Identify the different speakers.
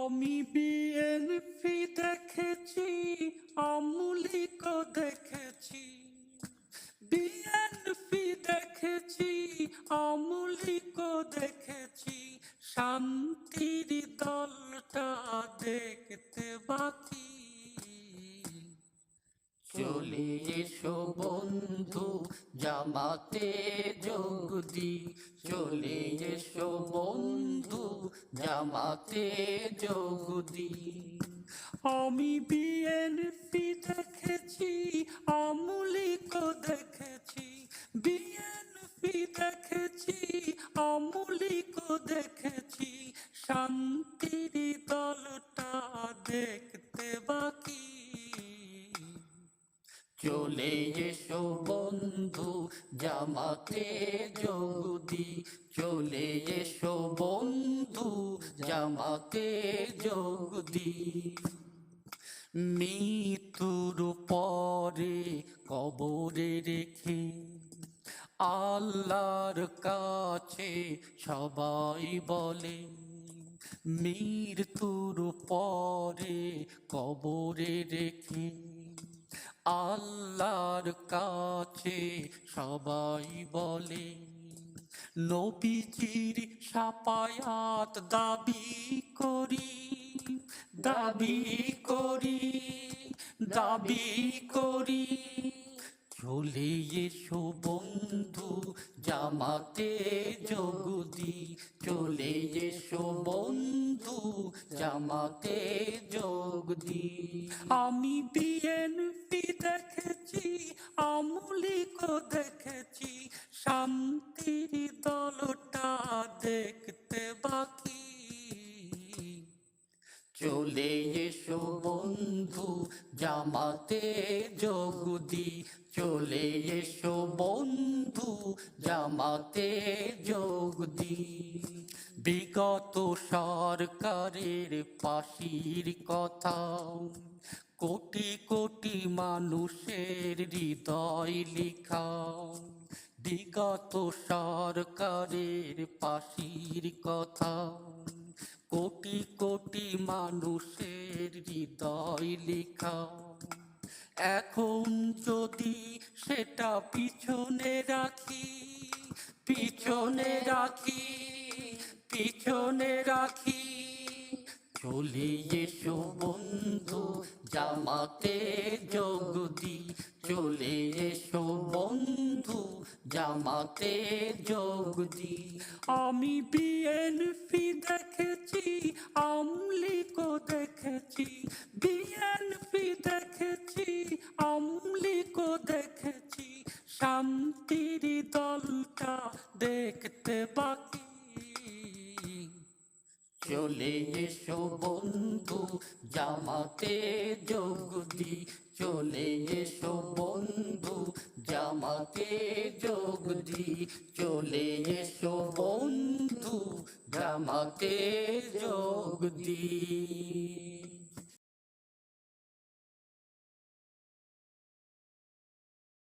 Speaker 1: আমি বিএনপি দেখেছি, আমলিগও দেখেছি। বিএনপি দেখেছি, আমলিগও দেখেছি। শান্তির দলটা দেখতে বাকি।
Speaker 2: চলে এসো বন্ধু জামাতে যোগ দি, চলে এসো বন্ধু জামাতে যোগ দি।
Speaker 1: আমি বিএনপি দেখেছি, আমলিগও দেখেছি। বিএনপি দেখেছি, আমলিগও দেখেছি। শান্তির দলটা দেখতে বাকি।
Speaker 2: চলে এসো বন্ধু জামাতে যোগ দি, চলে এসো বন্ধু জামাতে যোগ দি। মৃত্যুর পরে কবরে রেখে আল্লাহর কাছে সবাই বলে, মৃত্যুর পরে কবরে রেখে আল্লাহর কাছে সবাই বলে, নবীজির শাফায়াত দাবি করি, দাবি করি, দাবি করি। চলে এসো বন্ধু জামাতে যোগ দি, চলে এসো বন্ধু জামাতে যোগ দি।
Speaker 1: আমি বিএনপি দেখেছি, আমলিগও দেখেছি। শান্তির দলটা দেখতে বাকি।
Speaker 2: চলে এসো বন্ধু জামাতে যোগ দি, চলে এসো বন্ধু জামাতে যোগ দি। বিগত সরকারের ফাঁসির কথা কোটি কোটি মানুষের হৃদয় লিখা, বিগত সরকারের ফাঁসির কথা কোটি কোটি মানুষের হৃদয় লিখা। এখন যদি সেটা পিছনে রাখি, পিছনে রাখি, পিছনে রাখি। চলে এসো বন্ধু জামাতে যোগ দি, চলে এসো বন্ধু জামাতে যোগ দি।
Speaker 1: আমি বিএনপি দেখেছি, আমলিগও দেখেছি। বিএনপি দেখেছি, আমলিগও দেখেছি। শান্তির দলটা দেখতে বাকি।
Speaker 2: চলে এসো বন্ধু জামাতে যোগ দি, চলে এসো বন্ধু জামাতে যোগ দি, চলে এসো বন্ধু জামাতে যোগ দি।